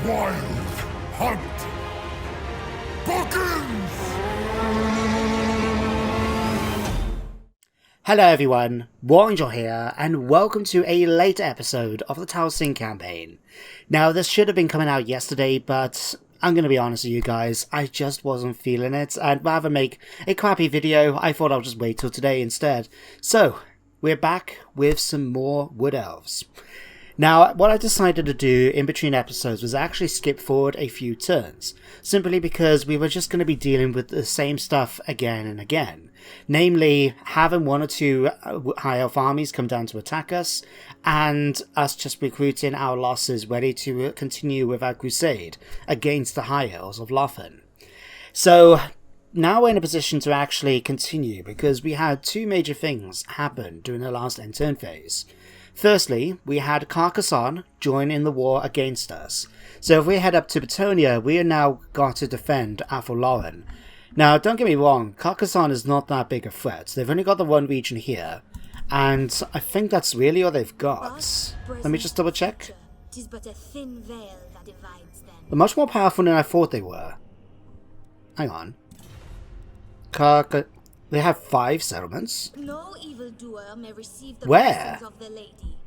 wild hunt begins! Hello everyone, Warren here, and welcome to a later episode of the Talsyn campaign. Now, this should have been coming out yesterday, but I'm going to be honest with you guys, I just wasn't feeling it, and rather make a crappy video, I thought I'll just wait till today instead. So, we're back with some more Wood Elves. Now, what I decided to do in between episodes was actually skip forward a few turns, simply because we were just going to be dealing with the same stuff again and again. Namely, having one or two High Elf armies come down to attack us, and us just recruiting our losses ready to continue with our crusade against the High Elves of Lothan. So, now we're in a position to actually continue, because we had two major things happen during the last end turn phase. Firstly, we had Carcassonne join in the war against us. So if we head up to Betonia, we are now got to defend Athelloren. Now, don't get me wrong, Carcassonne is not that big a threat. They've only got the one region here, and I think that's really all they've got. Let me just double check. They're much more powerful than I thought they were. Hang on. They have 5 settlements. No evildoer may receive the where? blessings of the lady.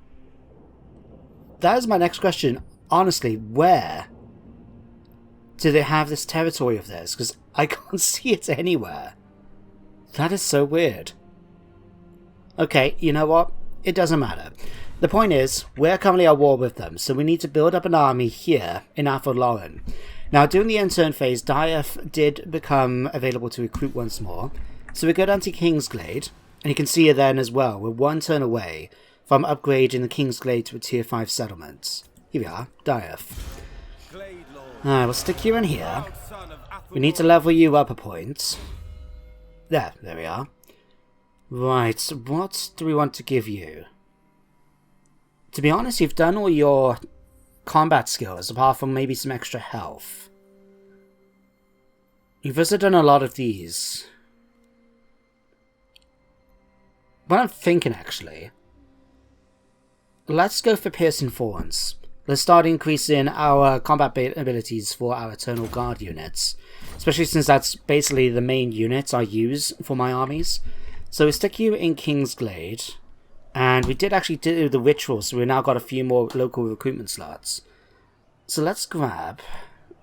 That is my next question. Honestly, where do they have this territory of theirs? Because I can't see it anywhere. That is so weird. Okay, you know what? It doesn't matter. The point is, we're currently at war with them, so we need to build up an army here in Athelloren. Now, during the end turn phase, Dieth did become available to recruit once more. So we go down to Kingsglade, and you can see it then as well. We're one turn away from upgrading the Kingsglade to a tier 5 settlement. Here we are, Dieth. Alright, we'll stick you in here. We need to level you up a point. There we are. Right, what do we want to give you? To be honest, you've done all your combat skills, apart from maybe some extra health. You've also done a lot of these. What I'm thinking, actually, let's go for Piercing Thorns. Let's start increasing our combat abilities for our Eternal Guard units, especially since that's basically the main units I use for my armies. So we stick you in Kingsglade, and we did actually do the ritual, so we've now got a few more local recruitment slots. So let's grab,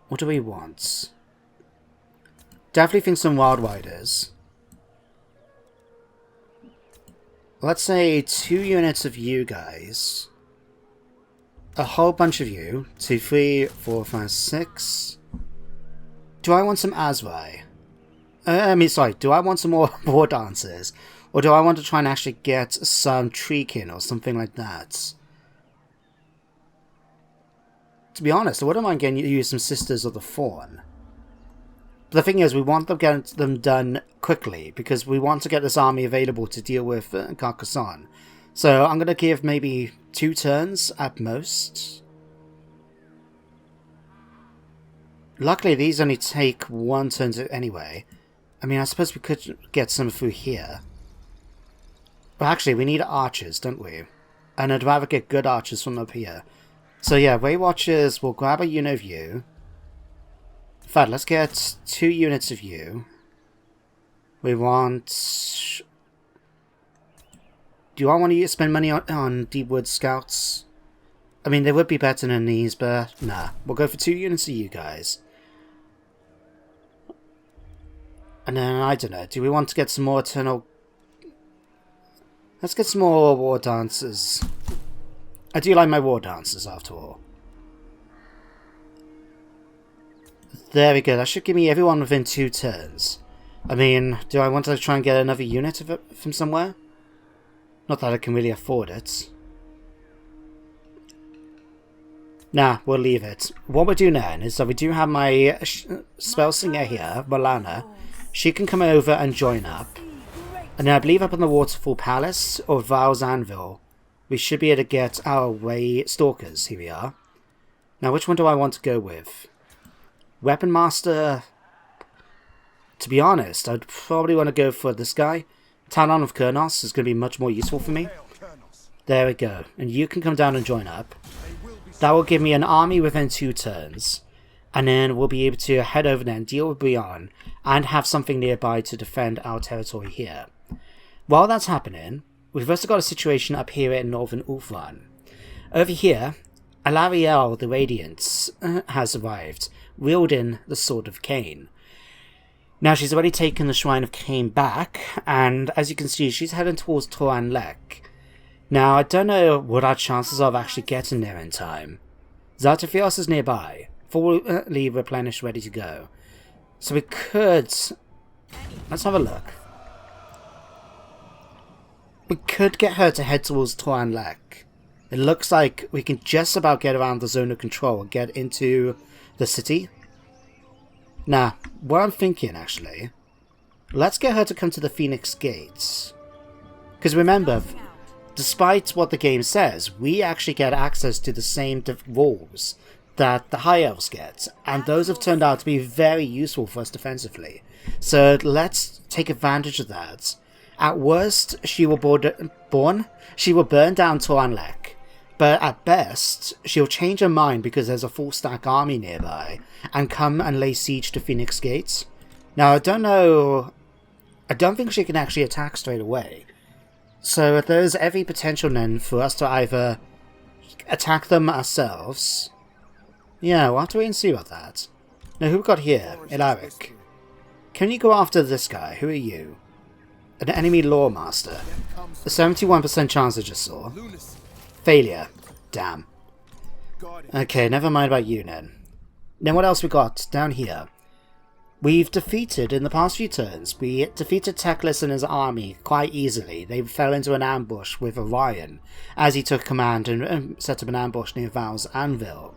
what do we want? Definitely think some Wild Riders. Let's say 2 units of you guys. A whole bunch of you. 2, 3, 4, 5, 6. Do I want some Asrai? Do I want some more war dancers? Or do I want to try and actually get some Treekin or something like that? To be honest, I wouldn't mind getting you some Sisters of the Fawn. But the thing is, we want to get them done quickly, because we want to get this army available to deal with Carcassonne. So I'm going to give maybe 2 turns at most. Luckily, these only take 1 turn anyway. I mean, I suppose we could get some through here. But actually, we need archers, don't we? And I'd rather get good archers from up here. So yeah, Way Watchers, we'll grab a unit of you. In fact, let's get 2 units of you. We want... Do I want to spend money on Deepwood Scouts? I mean, they would be better than these, but nah. We'll go for 2 units of you guys. And then, I don't know, do we want to get some more Eternal... Let's get some more War Dancers. I do like my War Dancers, after all. There we go, that should give me everyone within 2 turns. I mean, do I want to try and get another unit of it from somewhere? Not that I can really afford it. Nah, we'll leave it. What we'll do now is that we do have my spell singer here, Malana. She can come over and join up. And then I believe up in the Waterfall Palace, or Val's Anvil, we should be able to get our Way Stalkers. Here we are. Now, which one do I want to go with? Weapon Master... To be honest, I'd probably want to go for this guy. Talon of Kurnos is going to be much more useful for me. There we go. And you can come down and join up. That will give me an army within 2 turns, and then we'll be able to head over there and deal with Orion, and have something nearby to defend our territory here. While that's happening, we've also got a situation up here in northern Ulthuan. Over here, Alariel the Radiant has arrived, wielding the Sword of Cain. Now she's already taken the Shrine of Cain back, and as you can see, she's heading towards Toran Lek. Now I don't know what our chances are of actually getting there in time. Zartifios is nearby, fully replenished, ready to go. So we could... let's have a look. We could get her to head towards Toran Lek. It looks like we can just about get around the zone of control and get into the city. Nah, what I'm thinking actually, let's get her to come to the Phoenix Gates. Because remember, despite what the game says, we actually get access to the same walls that the High Elves get, and those have turned out to be very useful for us defensively. So let's take advantage of that. At worst, she will burn down Toran Lek. But at best, she'll change her mind because there's a full stack army nearby, and come and lay siege to Phoenix Gates. Now, I don't think she can actually attack straight away. So there's every potential then for us to either attack them ourselves. Yeah, we'll have to wait and see about that. Now, who we got here? Ilaric. Can you go after this guy? Who are you? An enemy lore master. A 71% chance I just saw. Failure. Damn. Okay, never mind about you then. Then what else we got down here? We've defeated, in the past few turns, we defeated Teclis and his army quite easily. They fell into an ambush with Orion as he took command and set up an ambush near Val's Anvil.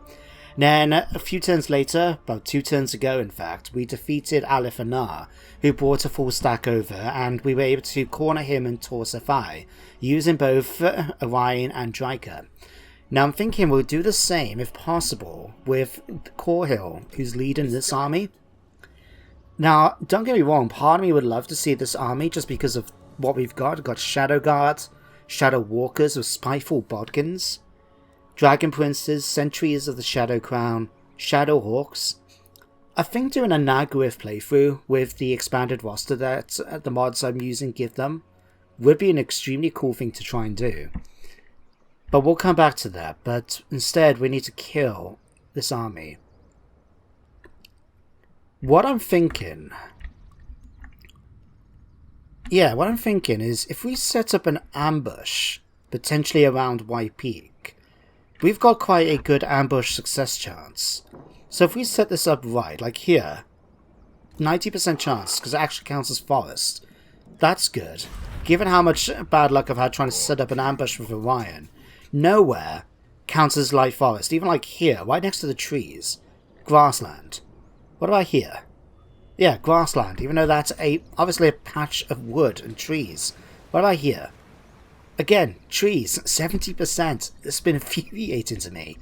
Then, a few turns later, about 2 turns ago in fact, we defeated Alifanar, who brought a full stack over, and we were able to corner him and Torsafai, using both Orion and Dryker. Now I'm thinking we'll do the same, if possible, with Corhill, who's leading this army. Now, don't get me wrong, part of me would love to see this army just because of what we've got. We've got Shadow Guard, Shadow Walkers with Spiteful Bodkins, Dragon Princes, Sentries of the Shadow Crown, Shadow Hawks. I think doing a Nagriff playthrough with the expanded roster that the mods I'm using give them would be an extremely cool thing to try and do. But we'll come back to that, but instead we need to kill this army. What I'm thinking is if we set up an ambush, potentially around White Peak, we've got quite a good ambush success chance. So if we set this up right, like here, 90% chance, because it actually counts as forest. That's good. Given how much bad luck I've had trying to set up an ambush with Orion, nowhere counts as light forest. Even like here, right next to the trees, grassland. What about here? Yeah, grassland, even though that's obviously a patch of wood and trees. What about here? Again, trees, 70%. It's been infuriating to me.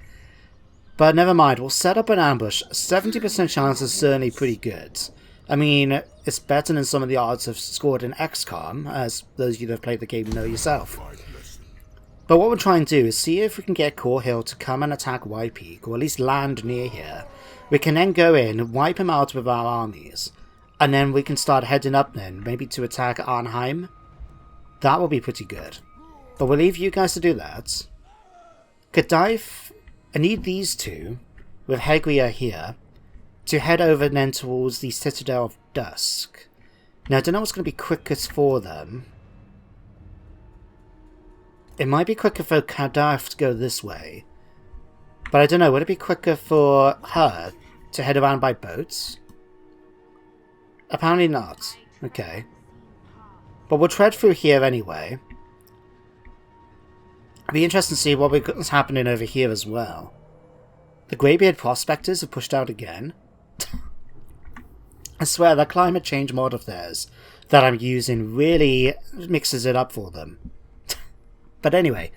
But never mind, we'll set up an ambush. 70% chance is certainly pretty good. I mean, it's better than some of the odds I've scored in XCOM, as those of you that have played the game know yourself. But what we're trying to do is see if we can get Corhill to come and attack White Peak, or at least land near here. We can then go in, wipe him out with our armies, and then we can start heading up then, maybe to attack Arnheim. That will be pretty good. But we'll leave you guys to do that. Kadaif, I need these two, with Hegria here, to head over then towards the Citadel of Dusk. Now I don't know what's going to be quickest for them. It might be quicker for Kadaif to go this way. But I don't know, would it be quicker for her to head around by boats? Apparently not. Okay. But we'll tread through here anyway. It'll be interesting to see what's happening over here as well. The Greybeard Prospectors have pushed out again. I swear, that climate change mod of theirs that I'm using really mixes it up for them. But anyway,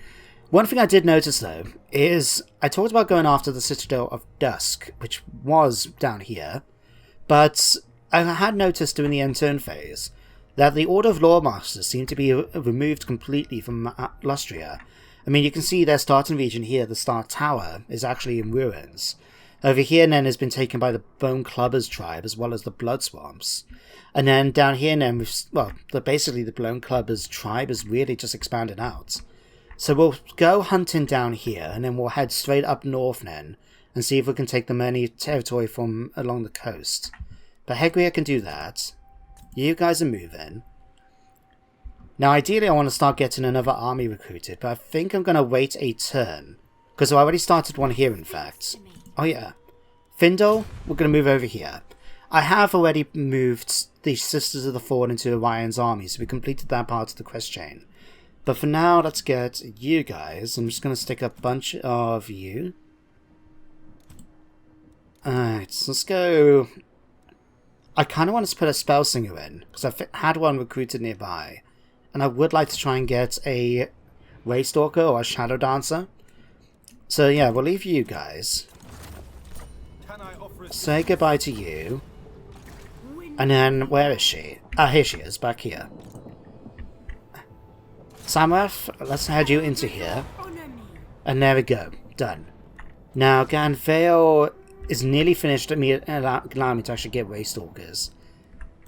one thing I did notice though is I talked about going after the Citadel of Dusk, which was down here, but I had noticed during the end turn phase that the Order of Loremasters seemed to be removed completely from Lustria, I mean, you can see their starting region here, the Star Tower, is actually in ruins. Over here then has been taken by the Bone Clubbers tribe, as well as the Blood Swamps. And then down here then, basically the Bone Clubbers tribe is really just expanded out. So we'll go hunting down here, and then we'll head straight up north then, and see if we can take the many territory from along the coast. But Hegria can do that. You guys are moving. Now ideally I want to start getting another army recruited, but I think I'm going to wait a turn. Because I already started one here in fact. Oh yeah. Findle, we're going to move over here. I have already moved the Sisters of the Fallen into Orion's army, so we completed that part of the quest chain. But for now, let's get you guys. I'm just going to stick a bunch of you. Alright, so let's go. I kind of want to put a Spell Singer in, because I've had one recruited nearby. And I would like to try and get a Waystalker or a Shadow Dancer. So yeah, we'll leave you guys. Say goodbye to you. And then, where is she? Ah, here she is, back here. Samrath, let's head you into here. And there we go, done. Now, Ganvale is nearly finished at me, allowing me to actually get Waystalkers.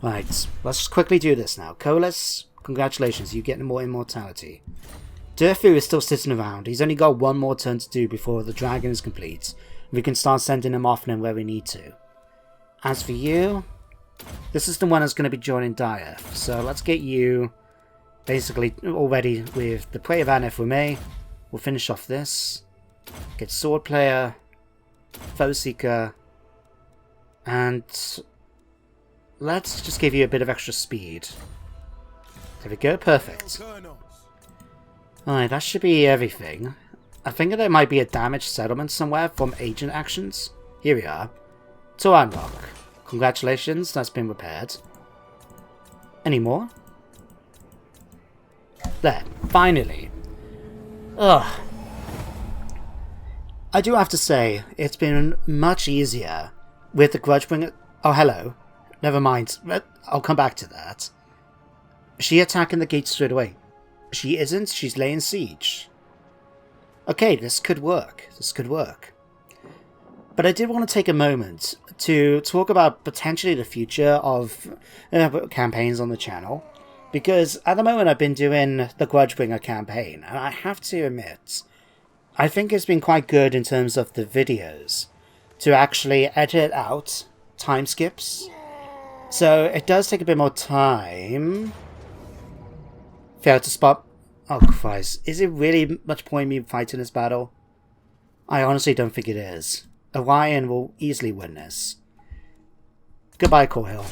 Right, let's just quickly do this now. Colas, congratulations, you get more immortality. Durfu is still sitting around. He's only got one more turn to do before the dragon is complete. We can start sending him off then where we need to. As for you, this is the one that's going to be joining Dieth. So let's get you basically already with the Prey of Aneth we may. We'll finish off this. Get Sword Player, Foe Seeker, and let's just give you a bit of extra speed. There we go, perfect. Alright, that should be everything. I think there might be a damaged settlement somewhere from agent actions. Here we are. Toran Rock. Congratulations, that's been repaired. Any more? There, finally. Ugh. I do have to say, it's been much easier with the Grudgebringer. Oh, hello. Never mind. I'll come back to that. Is she attacking the gate straight away? She isn't. She's laying siege. Okay, this could work. This could work. But I did want to take a moment to talk about potentially the future of campaigns on the channel. Because at the moment I've been doing the Grudgebringer campaign, and I have to admit, I think it's been quite good in terms of the videos to actually edit out time skips. So it does take a bit more time. Fail to spot. Oh Christ, is it really much point me fighting this battle? I honestly don't think it is. Orion will easily win this. Goodbye, Corhill.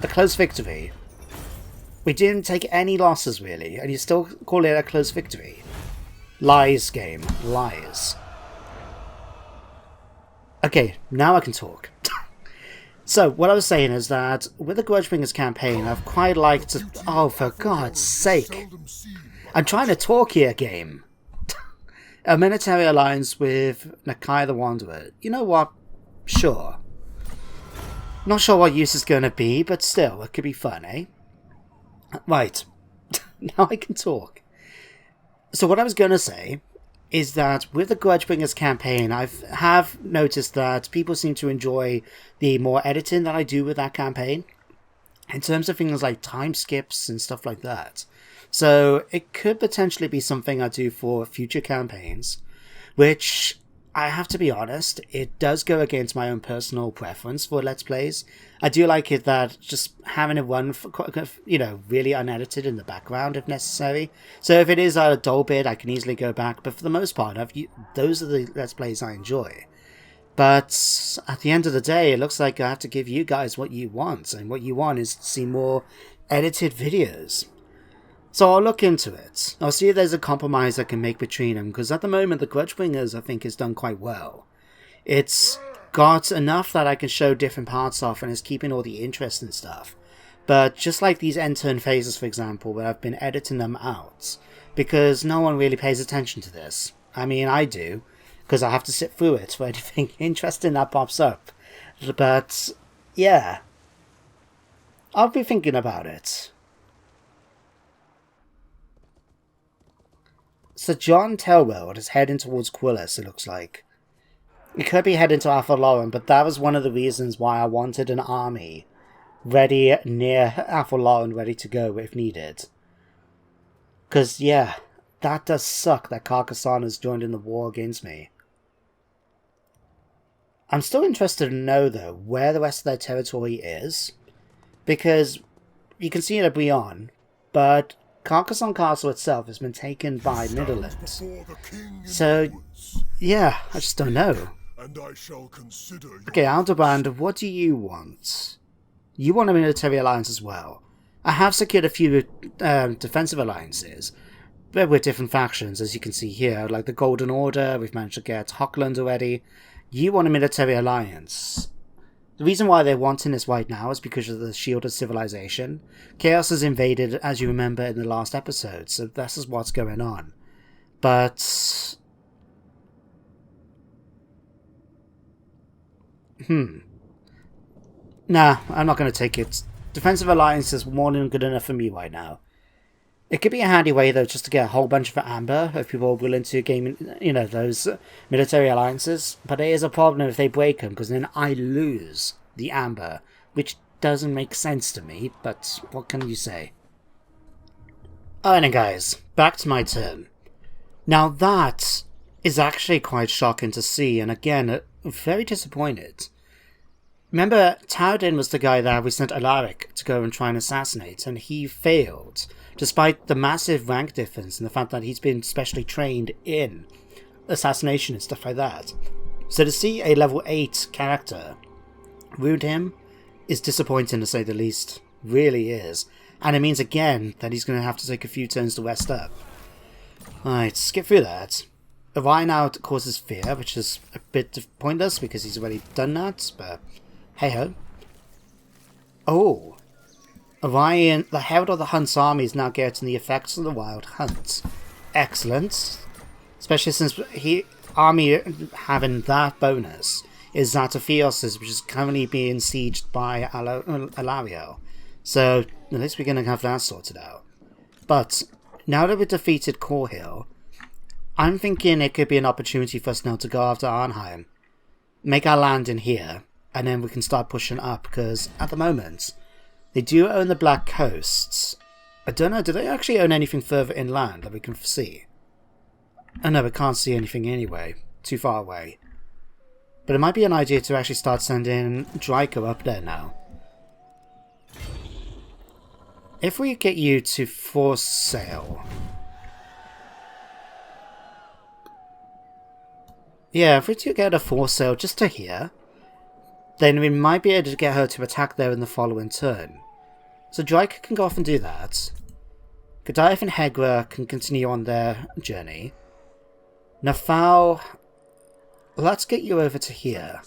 A close victory. We didn't take any losses really, and you still call it a close victory. Lies, game. Lies. Okay, now I can talk. So, what I was saying is that with the Grudgebringers campaign, I've quite liked to... Oh, for God's sake. I'm trying to talk here, game. A military alliance with Nakai the Wanderer. You know what? Sure. Not sure what use it's going to be, but still, it could be fun, eh? Right. Now I can talk. So what I was going to say is that with the Grudgebringers campaign, I have noticed that people seem to enjoy the more editing that I do with that campaign, in terms of things like time skips and stuff like that. So it could potentially be something I do for future campaigns, which I have to be honest, it does go against my own personal preference for Let's Plays. I do like it that just having it run, really unedited in the background if necessary. So if it is a dull bit, I can easily go back. But for the most part, those are the Let's Plays I enjoy. But at the end of the day, it looks like I have to give you guys what you want. And what you want is to see more edited videos. So I'll look into it. I'll see if there's a compromise I can make between them, because at the moment the Grudgebringers I think is done quite well. It's got enough that I can show different parts of and is keeping all the interest and stuff. But just like these end turn phases, for example, where I've been editing them out, because no one really pays attention to this. I mean, I do, because I have to sit through it for anything interesting that pops up. But yeah, I'll be thinking about it. So John Telworld is heading towards Quillis, it looks like. He could be heading to Athelloren, but that was one of the reasons why I wanted an army ready near Athelloren, ready to go if needed. Because, yeah, that does suck that Carcassonne has joined in the war against me. I'm still interested to know, though, where the rest of their territory is. Because you can see it at Brion, but Carcassonne Castle itself has been taken by Netherlands. So, yeah, I just don't know. And I shall consider Okay, Aldebrand, what do you want? You want a military alliance as well. I have secured a few defensive alliances, but with different factions, as you can see here, like the Golden Order. We've managed to get Hockland already. You want a military alliance. The reason why they're wanting this right now is because of the Shield of Civilization. Chaos has invaded, as you remember in the last episode, so this is what's going on. But... Nah, I'm not going to take it. Defensive alliance is more than good enough for me right now. It could be a handy way, though, just to get a whole bunch of amber if people are willing to game, those military alliances. But it is a problem if they break them, because then I lose the amber, which doesn't make sense to me, but what can you say? Alright then, guys, back to my turn. Now that is actually quite shocking to see, and again, very disappointed. Remember, Towden was the guy that we sent Alaric to go and try and assassinate, and he failed, despite the massive rank difference and the fact that he's been specially trained in assassination and stuff like that. So to see a level 8 character wound him is disappointing, to say the least. Really is. And it means, again, that he's going to have to take a few turns to rest up. Alright, skip through that. Orion now causes fear, which is a bit pointless because he's already done that, but hey-ho. Oh! Orion, the Herald of the Hunt's army, is now getting the effects of the Wild Hunt. Excellent. Especially since army having that bonus is Zatofios, which is currently being sieged by Alario. So, at least we're going to have that sorted out. But, now that we've defeated Corhill, I'm thinking it could be an opportunity for us now to go after Arnheim. Make our land in here, and then we can start pushing up, because at the moment, they do own the Black Coasts. I don't know, do they actually own anything further inland that we can see? Oh no, we can't see anything anyway. Too far away. But it might be an idea to actually start sending Draco up there now. If we get you to force sail... Yeah, if we do get a force sail just to here, then we might be able to get her to attack there in the following turn. So Draco can go off and do that. Godiath and Hegra can continue on their journey. Nafal, let's get you over to here.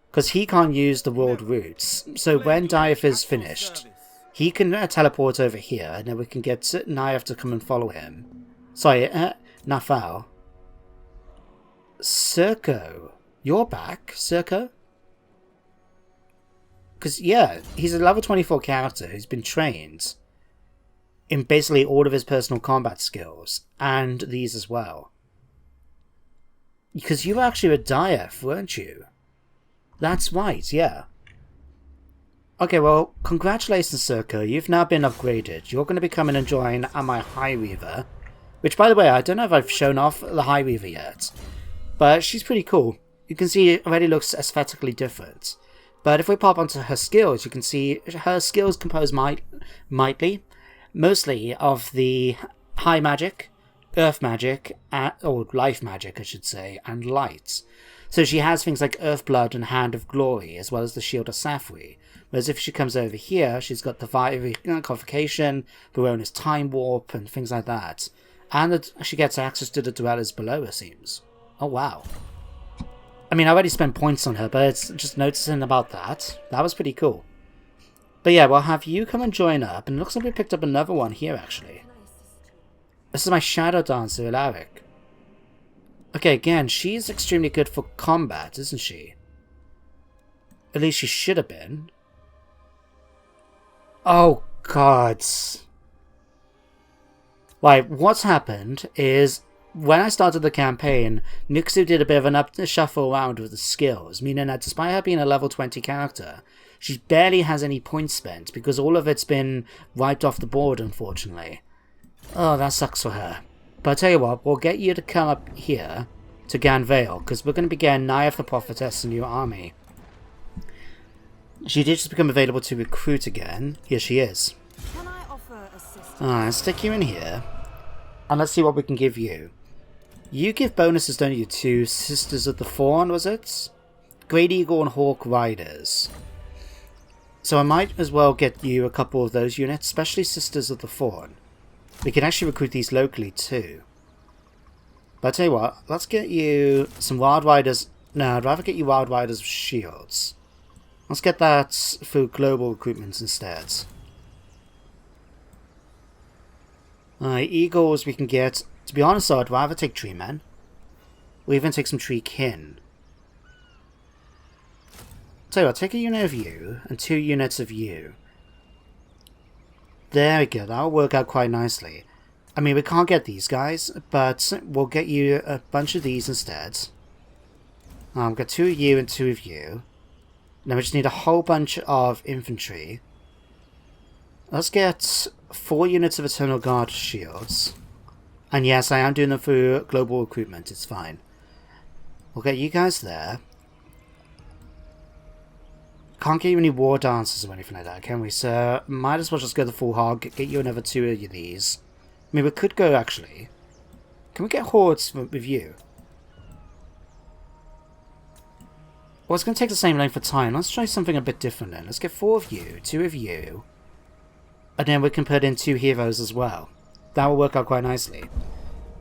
Because he can't use the world routes. So when Diath is finished, he can teleport over here, and then we can get Niath to come and follow him. Sorry, Nafal. Circo, you're back, Circo? Because, yeah, he's a level 24 character who's been trained in basically all of his personal combat skills, and these as well. Because you were actually a Diath, weren't you? That's right, yeah. Okay, well, congratulations, Circo. You've now been upgraded. You're going to be coming and join my High Reaver. Which, by the way, I don't know if I've shown off the High Reaver yet. But she's pretty cool. You can see it already looks aesthetically different. But if we pop onto her skills, you can see her skills compose mostly of the high magic, earth magic, or life magic I should say, and light. So she has things like Earth Blood and Hand of Glory, as well as the Shield of Safri. Whereas if she comes over here, she's got the Fiery Convocation, Barona's Time Warp, and things like that. And she gets access to the Dwellers below, it seems. Oh wow. I mean, I already spent points on her, but it's just noticing about that. That was pretty cool. But yeah, we'll have you come and join up, and it looks like we picked up another one here, actually. This is my Shadow Dancer, Alaric. Okay, again, she's extremely good for combat, isn't she? At least she should have been. Oh, God. Right, what's happened is, when I started the campaign, Nixu did a bit of an shuffle around with the skills, meaning that despite her being a level 20 character, she barely has any points spent, because all of it's been wiped off the board, unfortunately. Oh, that sucks for her. But I'll tell you what, we'll get you to come up here to Ganvale, because we're going to begin Nyef the Prophetess in your army. She did just become available to recruit again. Here she is. Can I offer assistance? Alright, let's stick you in here. And let's see what we can give you. You give bonuses, don't you, to Sisters of the Fawn, was it? Great Eagle and Hawk Riders. So I might as well get you a couple of those units, especially Sisters of the Fawn. We can actually recruit these locally too. But I'll tell you what, let's get you some Wild Riders. No, I'd rather get you Wild Riders with shields. Let's get that through global recruitment instead. Eagles we can get. To be honest, I'd rather take Tree Men. We'll even take some Tree Kin. So I'll take a unit of you and 2 units of you. There we go, that'll work out quite nicely. I mean, we can't get these guys, but we'll get you a bunch of these instead. We've got 2 of you and 2 of you. Now we just need a whole bunch of infantry. Let's get 4 units of Eternal Guard shields. And yes, I am doing them through global recruitment, it's fine. We'll get you guys there. Can't get you any war dancers or anything like that, can we? So might as well just go the full hog, get you another 2 of these. I mean, we could go actually. Can we get hordes with you? Well, it's going to take the same length of time. Let's try something a bit different then. Let's get 4 of you, 2 of you. And then we can put in 2 heroes as well. That will work out quite nicely.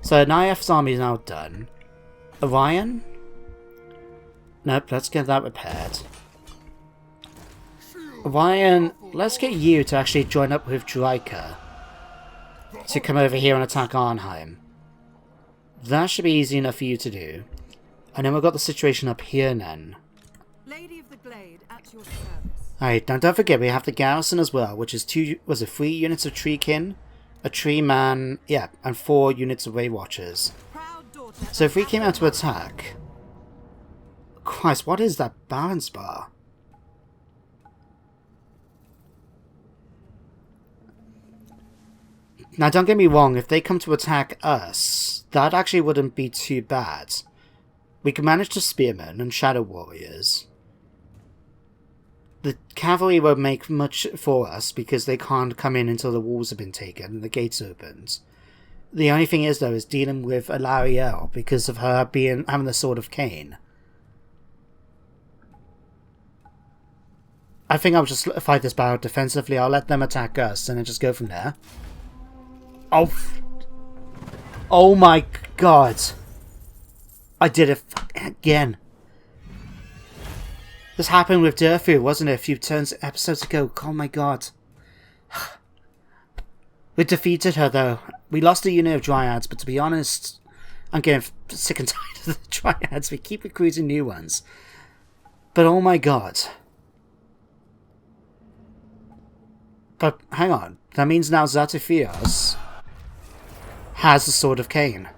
So Nyef's army is now done. Orion? Nope, let's get that repaired. Orion, let's get you to actually join up with Draika to come over here and attack Arnheim. That should be easy enough for you to do. And then we've got the situation up here then. Lady of the Glade at your service. Alright, now don't forget we have the garrison as well, which is 3 units of Treekin, a Tree Man, yeah, and 4 units of Way Watchers. So if we came out to attack... Christ, what is that balance bar? Now don't get me wrong, if they come to attack us, that actually wouldn't be too bad. We can manage the Spearmen and Shadow Warriors. The cavalry won't make much for us because they can't come in until the walls have been taken and the gates opened. The only thing is though is dealing with Alarielle because of her having the Sword of Cain. I think I'll just fight this battle defensively. I'll let them attack us and then just go from there. Oh, oh my god! I did it again. This happened with Durfu, wasn't it? A few episodes ago. Oh my god. We defeated her though. We lost a unit of Dryads, but to be honest, I'm getting sick and tired of the Dryads. We keep recruiting new ones. But oh my god. But hang on. That means now Zatifios has the Sword of Cain.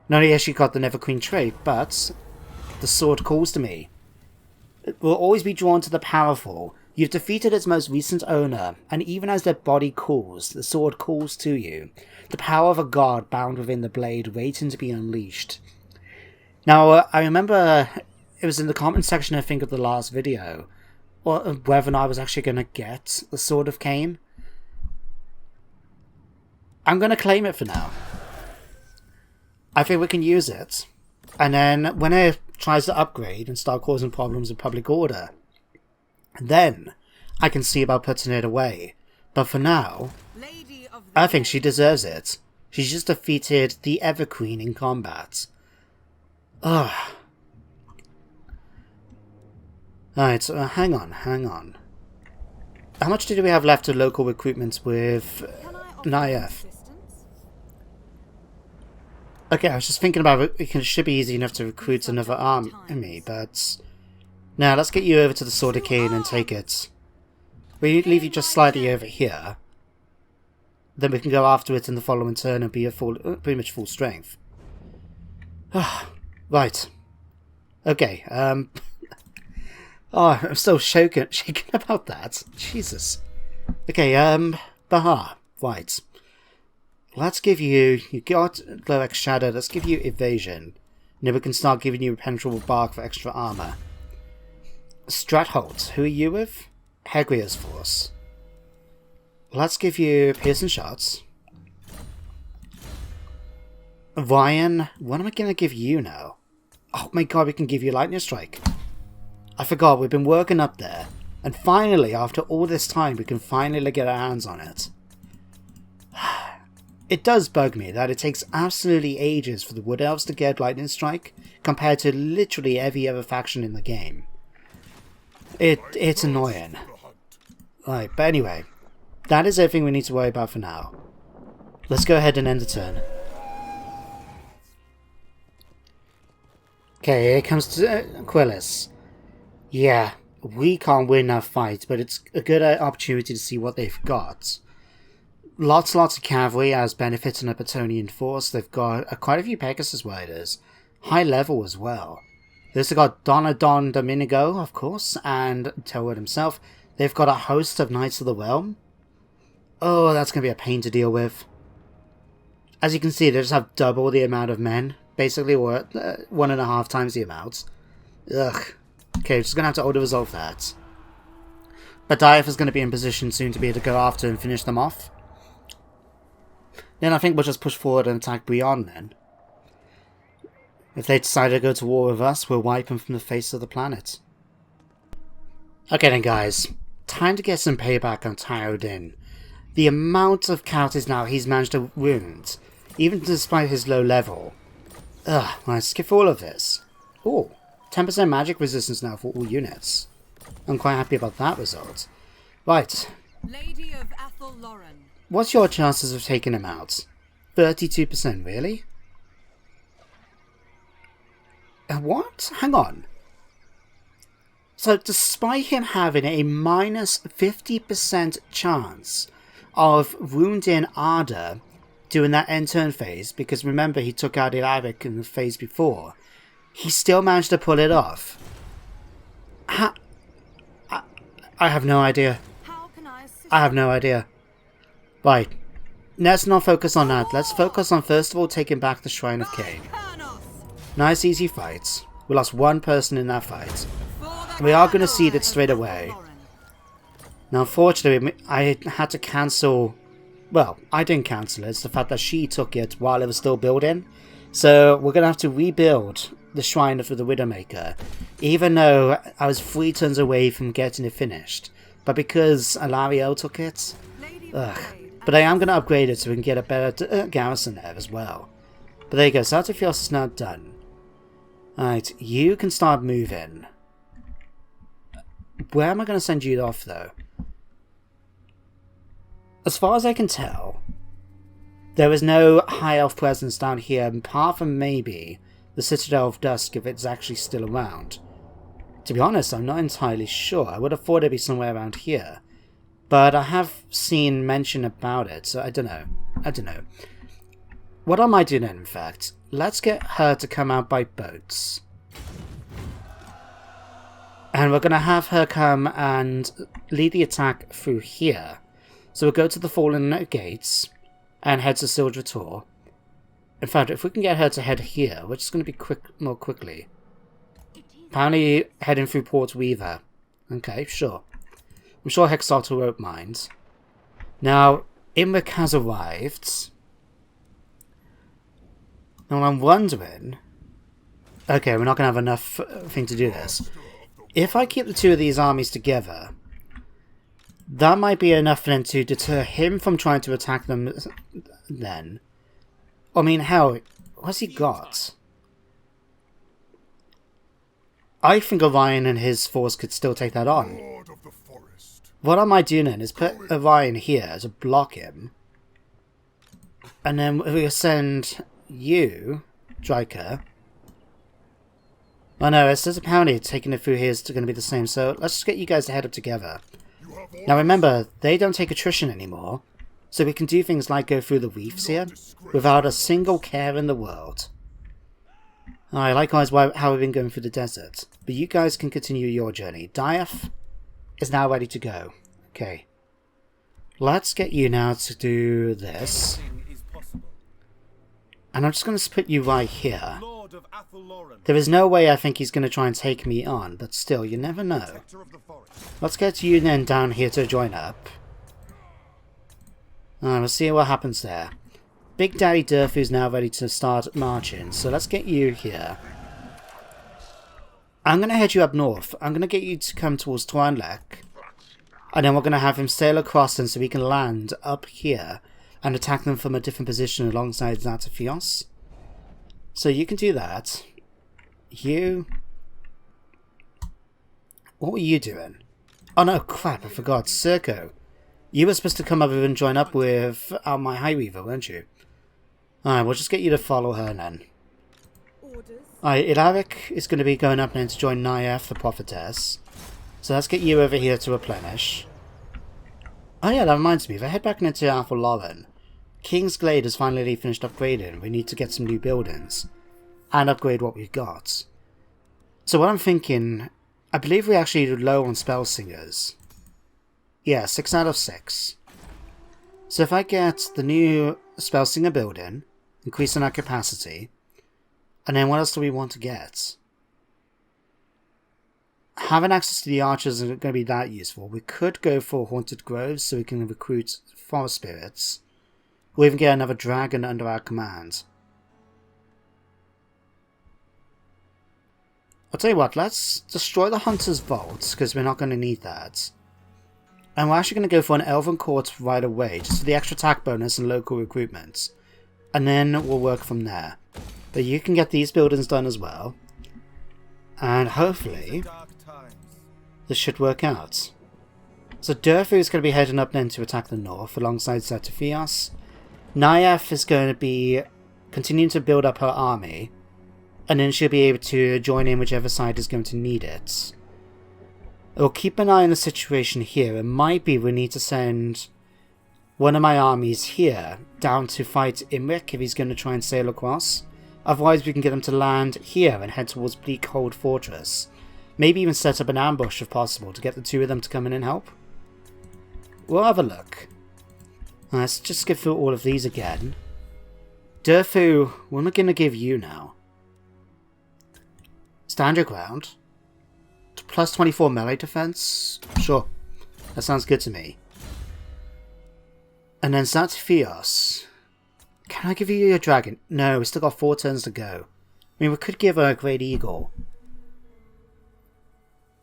Not only has she got the Neverqueen trait, but the sword calls to me. It will always be drawn to the powerful. You've defeated its most recent owner, and even as their body cools, the sword calls to you. The power of a god bound within the blade, waiting to be unleashed. Now, I remember it was in the comment section, I think, of the last video, or whether or not I was actually going to get the Sword of Cain. I'm going to claim it for now. I think we can use it. And then when it tries to upgrade and start causing problems with public order, then I can see about putting it away. But for now, I think she deserves it. She's just defeated the Everqueen in combat. Ugh. Alright, so hang on. How much do we have left of local recruitment with Nyef? Okay, I was just thinking about it. It should be easy enough to recruit another army, but... Now, let's get you over to the Sword of Cain and take it. We leave you just slightly over here. then we can go after it in the following turn and be at pretty much full strength. Right. Okay, oh, I'm still shaken about that. Jesus. Okay, Bahar. Right. Let's give you got Glow-X Shadow, let's give you Evasion. And then we can start giving you Impenetrable Bark for extra armor. Stratholt, who are you with? Hegria's Force. Let's give you Piercing Shots. Orion, what am I going to give you now? Oh my god, we can give you Lightning Strike. I forgot, we've been working up there. And finally, after all this time, we can finally get our hands on it. It does bug me that it takes absolutely ages for the Wood Elves to get Lightning Strike, compared to literally every other faction in the game. It's annoying. Right, but anyway, that is everything we need to worry about for now. Let's go ahead and end the turn. Okay, here comes Quillis. Yeah, we can't win that fight, but it's a good opportunity to see what they've got. Lots of cavalry as benefits in a Petonian force. They've got quite a few Pegasus Riders. High level as well. They've got Don Dominigo, of course, and Telwood himself. They've got a host of Knights of the Realm. Oh, that's going to be a pain to deal with. As you can see, they just have double the amount of men. Basically, or 1.5 times the amount. Ugh. Okay, just going to have to auto-resolve that. But Diaph is going to be in position soon to be able to go after and finish them off. Then I think we'll just push forward and attack Brion then. If they decide to go to war with us, we'll wipe them from the face of the planet. Okay then guys, time to get some payback on Tyodin. The amount of casualties now he's managed to wound, even despite his low level. Ugh, let's skip all of this. Oh, 10% magic resistance now for all units. I'm quite happy about that result. Right. Lady of Athel Lauren. What's your chances of taking him out? 32%, really? What? Hang on. So, despite him having a minus 50% chance of wounding Arda during that end turn phase, because remember he took out Ilaric in the phase before, he still managed to pull it off. I have no idea. How can I assist? I have no idea. Right. Let's not focus on that. Let's focus on, first of all, taking back the Shrine of Cain. Nice, easy fight. We lost one person in that fight. And we are going to cede it straight away. Now, unfortunately, I had to cancel... Well, I didn't cancel it. It's the fact that she took it while it was still building. So, we're going to have to rebuild the Shrine of the Widowmaker. Even though I was 3 turns away from getting it finished. But because Alario took it... Ugh. But I am going to upgrade it so we can get a better garrison there as well. But there you go. Sartifios is now done. Alright, you can start moving. Where am I going to send you off, though? As far as I can tell, there is no high elf presence down here, apart from maybe the Citadel of Dusk, if it's actually still around. To be honest, I'm not entirely sure. I would have thought it'd be somewhere around here. But I have seen mention about it, so I don't know. What I might do then, in fact, let's get her to come out by boats. And we're going to have her come and lead the attack through here. So we'll go to the Fallen Gates and head to Sildra Tor. In fact, if we can get her to head here, we're just going to be more quickly. Apparently heading through Port Weaver. Okay, sure. I'm sure Hexalter won't mind. Now, Imric has arrived. Now I'm wondering... Okay, we're not going to have enough thing to do this. If I keep the two of these armies together, that might be enough then to deter him from trying to attack them then. I mean, hell, what's he got? I think Orion and his force could still take that on. What I might do then is put Orion here to block him. And then we'll send you, Dryker. Oh no, it says apparently taking it through here is going to be the same, so let's just get you guys to head up together. Now remember, they don't take attrition anymore, So we can do things like go through the reefs here without a single care in the world. Alright, likewise how we've been going through the desert. But you guys can continue your journey. Dieth is now ready to go. Okay. Let's get you now to do this. And I'm just going to put you right here. There is no way I think he's going to try and take me on, but still, you never know. Let's get you then down here to join up. We'll see what happens there. Big Daddy Durfu's now ready to start marching, so let's get you here. I'm going to head you up north. I'm going to get you to come towards Twanlek. And then we're going to have him sail across them so we can land up here and attack them from a different position alongside Zatafios. So you can do that. You... What were you doing? Oh no, crap, I forgot. Circo. You were supposed to come over and join up with my High Weaver, weren't you? Alright, we'll just get you to follow her then. Alright, Ilaric is going to be going up then to join Nyef, the Prophetess. So let's get you over here to replenish. Oh yeah, that reminds me, if I head back into Alpha Lauren, King's Glade has finally finished upgrading. We need to get some new buildings. And upgrade what we've got. So what I'm thinking, I believe we actually did low on Spell Singers. Yeah, 6 out of 6. So if I get the new Spell Singer building, increasing our capacity, and then what else do we want to get? Having access to the archers isn't going to be that useful. We could go for Haunted Groves so we can recruit forest spirits. Or even get another dragon under our command. I'll tell you what, let's destroy the Hunter's Vault, because we're not going to need that. And we're actually going to go for an Elven Court right away, just for the extra attack bonus and local recruitment. And then we'll work from there. But you can get these buildings done as well. And hopefully, this should work out. So Durfu is going to be heading up then to attack the north alongside Zatafios. Nyef is going to be continuing to build up her army. And then she'll be able to join in whichever side is going to need it. We'll keep an eye on the situation here. It might be we need to send one of my armies here down to fight Imric if he's going to try and sail across. Otherwise we can get them to land here and head towards Bleakhold Fortress. Maybe even set up an ambush if possible to get the two of them to come in and help. We'll have a look. Let's just get through all of these again. Durfu, what am I going to give you now? Stand your ground. Plus 24 melee defense? Sure. That sounds good to me. And then Zatafios. Can I give you your dragon? No, we still got 4 turns to go. I mean, we could give her a Great Eagle.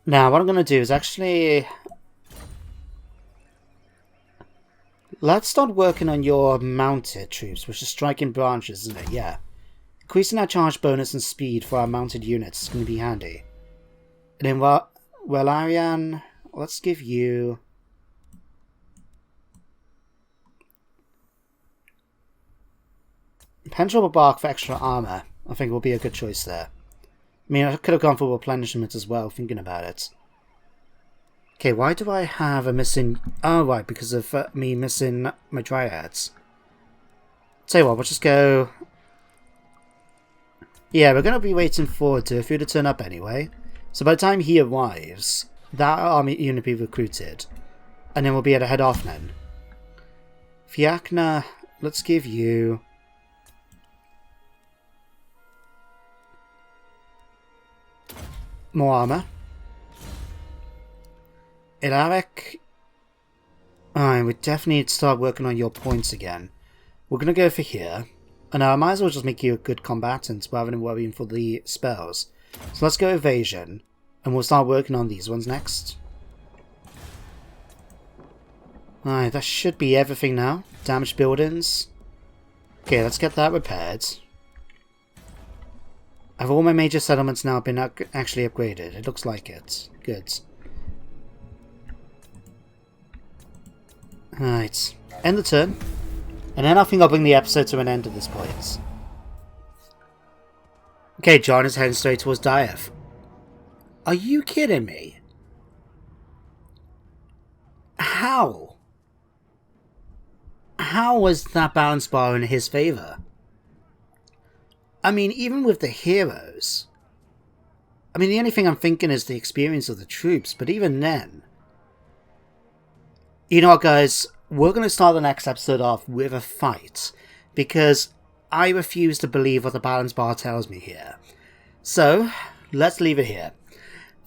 Now, what I'm going to do is actually... Let's start working on your mounted troops, which is striking branches, isn't it? Yeah. Increasing our charge bonus and speed for our mounted units is going to be handy. And then, well, Arian, let's give you... Penetrable Bark for extra armor, I think will be a good choice there. I mean, I could have gone for replenishment as well, thinking about it. Okay, why do I have a missing... Oh, right, because of me missing my Dryads. Tell you what, we'll just go... Yeah, we're going to be waiting for Durfu to turn up anyway. So by the time he arrives, that army unit will be recruited. And then we'll be able to head off then. Fiachna, let's give you... more armor. Ilaric. Alright, we definitely need to start working on your points again. We're going to go for here. And I might as well just make you a good combatant rather than worrying for the spells. So let's go evasion. And we'll start working on these ones next. Alright, that should be everything now. Damaged buildings. Okay, let's get that repaired. Have all my major settlements now been actually upgraded? It looks like it. Good. Alright. End the turn. And then I think I'll bring the episode to an end at this point. Okay, John is heading straight towards Dieth. Are you kidding me? How? how was that balance bar in his favour? I mean, even with the heroes, I mean, the only thing I'm thinking is the experience of the troops, but even then... You know what, guys? We're going to start the next episode off with a fight, because I refuse to believe what the balance bar tells me here. So, let's leave it here.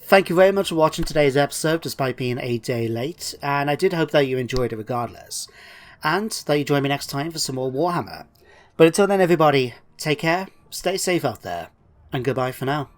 Thank you very much for watching today's episode, despite being a day late, and I did hope that you enjoyed it regardless, and that you join me next time for some more Warhammer. But until then, everybody, take care, stay safe out there, and goodbye for now.